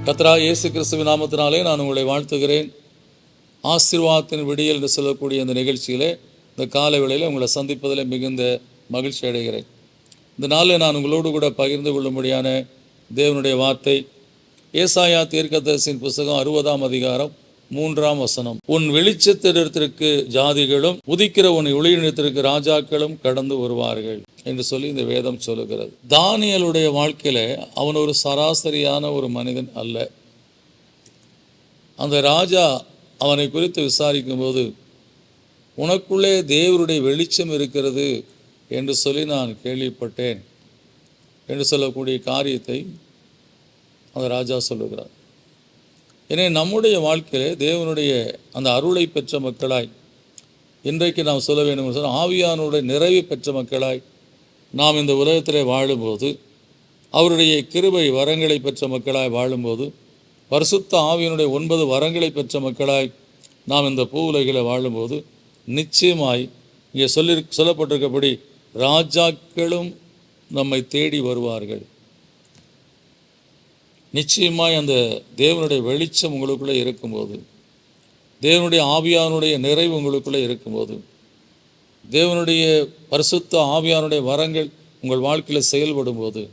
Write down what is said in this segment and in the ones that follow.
கர்த்தராகிய இயேசு கிறிஸ்துவின் நாமத்தினாலே நான் உங்களை வாழ்த்துகிறேன். ஆசீர்வாதத்தின் விடியல் என்று சொல்லக்கூடிய இந்த நிகழ்ச்சியிலே இந்த காலை வேளையில் உங்களை சந்திப்பதில் மிகுந்த மகிழ்ச்சி அடைகிறேன். இந்த நாளில் நான் உங்களோடு கூட பகிர்ந்து கொள்ளும்படியான தேவனுடைய வார்த்தை ஏசாயா தீர்க்கதரிசியின் புத்தகம் 60ஆம் அதிகாரம் 3ஆம் வசனம். உன் வெளிச்சத்திடத்திற்கு ஜாதிகளும் உதிக்கிற உன் ஒளியிடத்திற்கு ராஜாக்களும் கடந்து வருவார்கள் என்று சொல்லி இந்த வேதம் சொல்லுகிறது. தானியேலுடைய வாழ்க்கையில அவன் ஒரு சராசரியான ஒரு மனிதன் அல்ல. அந்த ராஜா அவனை குறித்து விசாரிக்கும் போது உனக்குள்ளே தேவனுடைய வெளிச்சம் இருக்கிறது என்று சொல்லி நான் கேள்விப்பட்டேன் என்று சொல்லக்கூடிய காரியத்தை அந்த ராஜா சொல்லுகிறார். எனவே நம்முடைய வாழ்க்கையிலே தேவனுடைய அந்த அருளை பெற்ற மக்களாய் இன்றைக்கு நாம் சொல்ல வேண்டும் என்று சொன்னால் ஆவியானுடைய நிறைவை பெற்ற மக்களாய் நாம் இந்த உலகத்திலே வாழும்போது, அவருடைய கிருபை வரங்களை பெற்ற மக்களாய் வாழும்போது, பரிசுத்த ஆவியினுடைய 9 வரங்களை பெற்ற மக்களாய் நாம் இந்த பூ உலகில் வாழும்போது நிச்சயமாய் இங்கே சொல்லப்பட்டிருக்கபடி ராஜாக்களும் நம்மை தேடி வருவார்கள். நிச்சயமாய் அந்த தேவனுடைய வெளிச்சம் உங்களுக்குள்ளே இருக்கும்போது, தேவனுடைய ஆவியானுடைய நிறைவு உங்களுக்குள்ளே இருக்கும்போது, தேவனுடைய பரிசுத்த ஆவியானுடைய வரங்கள் உங்கள் வாழ்க்கையில் செயல்படும் போது,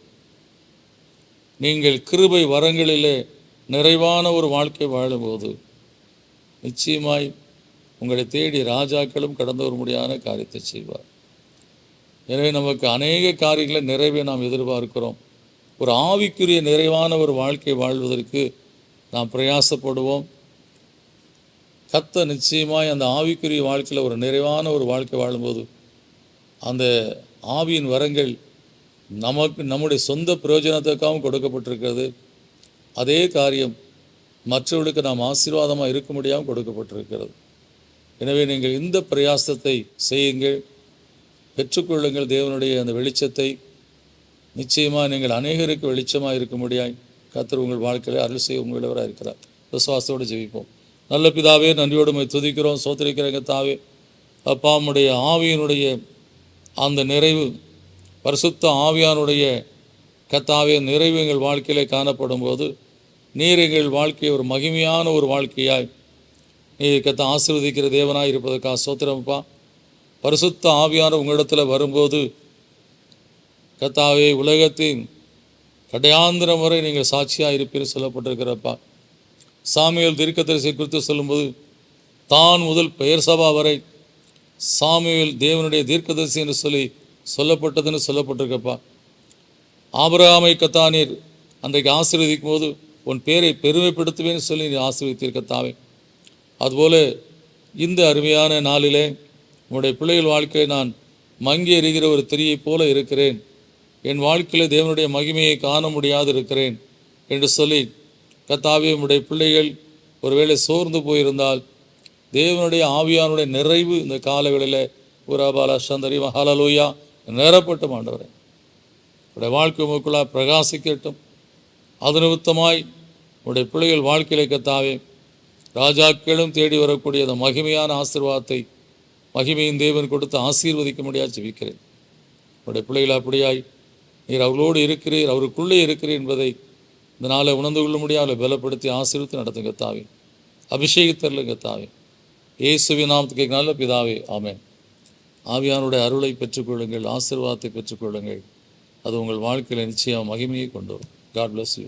நீங்கள் கிருபை வரங்களிலே நிறைவான ஒரு வாழ்க்கை வாழும்போது நிச்சயமாய் உங்களை தேடி ராஜாக்களும் கடந்து வர முடியாத காரியத்தை செய்வார். எனவே நமக்கு அநேக காரியங்களை நிறைவே நாம் எதிர்பார்க்கிறோம். ஒரு ஆவிக்குரிய நிறைவான ஒரு வாழ்க்கை வாழ்வதற்கு நாம் பிரயாசப்படுவோம். கர்த்தர் நிச்சயமாய் அந்த ஆவிக்குரிய வாழ்க்கையில் ஒரு நிறைவான ஒரு வாழ்க்கை வாழும்போது அந்த ஆவியின் வரங்கள் நம்முடைய சொந்த பிரயோஜனத்துக்காகவும் கொடுக்கப்பட்டிருக்கிறது. அதே காரியம் மற்றவர்களுக்கு நாம் ஆசீர்வாதமாக இருக்க முடியாமல் கொடுக்கப்பட்டிருக்கிறது. எனவே நீங்கள் இந்த பிரயாசத்தை செய்யுங்கள், பெற்றுக்கொள்ளுங்கள் தேவனுடைய அந்த வெளிச்சத்தை. நிச்சயமாக நீங்கள் அநேகருக்கு வெளிச்சமாக இருக்க முடியாய் கர்த்தர் உங்கள் வாழ்க்கையில் அருள் செய்ய உங்களவராக இருக்கிறார். விசுவாசத்தோடு ஜெபிப்போம். நல்ல பிதாவே, நன்றியோடு துதிக்கிறோம், சோத்திரிக்கிறேங்க தாவே. அப்பாவுடைய ஆவியினுடைய அந்த நிறைவு, பரிசுத்த ஆவியானுடைய கர்த்தாவே நிறைவு எங்கள் வாழ்க்கையிலே காணப்படும் போது நீர் எங்கள் வாழ்க்கையை ஒரு மகிமையான ஒரு வாழ்க்கையாய் நீர் கர்த்தா ஆசீர்வதிக்கிற தேவனாய் இருப்பதற்காக சோத்திரம்ப்பா. பரிசுத்த ஆவியான உங்களிடத்தில் வரும்போது கர்த்தாவே உலகத்தின் கடையாந்திரம் வரை நீங்கள் சாட்சியாக இருப்பீர் சொல்லப்பட்டிருக்கிறப்பா. சாமுவேல் தீர்க்கதரிசி குறித்து சொல்லும்போது தான் முதல் பெயர் சபா வரை சாமுவேல் தேவனுடைய தீர்க்கதரிசி என்று சொல்லப்பட்டதுன்னு சொல்லப்பட்டிருக்கப்பா. ஆபிரகாமை கர்த்தா நீர் அன்றைக்கு ஆசீர்வதிக்கும் போது உன் பேரை பெருமைப்படுத்துவேன்னு சொல்லி நீ ஆசீர்வதித்திருக்கத்தாவே. அதுபோல் இந்த அருமையான நாளிலே உன்னுடைய பிள்ளைகள் வாழ்க்கையை நான் மங்கி எறிகிற ஒரு திரியை போல இருக்கிறேன், என் வாழ்க்கையில் தேவனுடைய மகிமையை காண முடியாது இருக்கிறேன் என்று சொல்லி கர்த்தாவே உம்முடைய பிள்ளைகள் ஒருவேளை சோர்ந்து போயிருந்தால் தேவனுடைய ஆவியானுடைய நிறைவு இந்த காலங்களில் புறாபாலா சந்தரி மஹாலலூயா நிரப்பட்டு ஆண்டவரே உடைய வாழ்க்கை உங்களுக்குள்ளாக பிரகாசிக்கட்டும். அது நிமித்தமாய் உடைய பிள்ளைகள் வாழ்க்கையிலே கர்த்தாவே ராஜாக்களும் தேடி வரக்கூடிய அந்த மகிமையான ஆசீர்வாதத்தை மகிமையின் தேவன் கொடுத்து ஆசீர்வதிக்க முடியாது ஜெபிக்கிறேன். உடைய பிள்ளைகள் அப்படியாய் நீர் அவர்களோடு இருக்கிறீர், அவருக்குள்ளே இருக்கிறீர் என்பதை இந்த நாளை உணர்ந்து கொள்ள முடியாது பலப்படுத்தி ஆசீர்வதித்து நடத்துங்க தாவே. அபிஷேகத்தருளுங்க தாவே. இயேசுவின் நாமத்துக்கு நல்ல பிதாவே, ஆமென். ஆவியானுடைய அருளை பெற்றுக்கொள்ளுங்கள், ஆசீர்வாதத்தை பெற்றுக்கொள்ளுங்கள். அது உங்கள் வாழ்க்கையில் நிச்சயம் மகிமையை கொண்டு வரும். God bless you.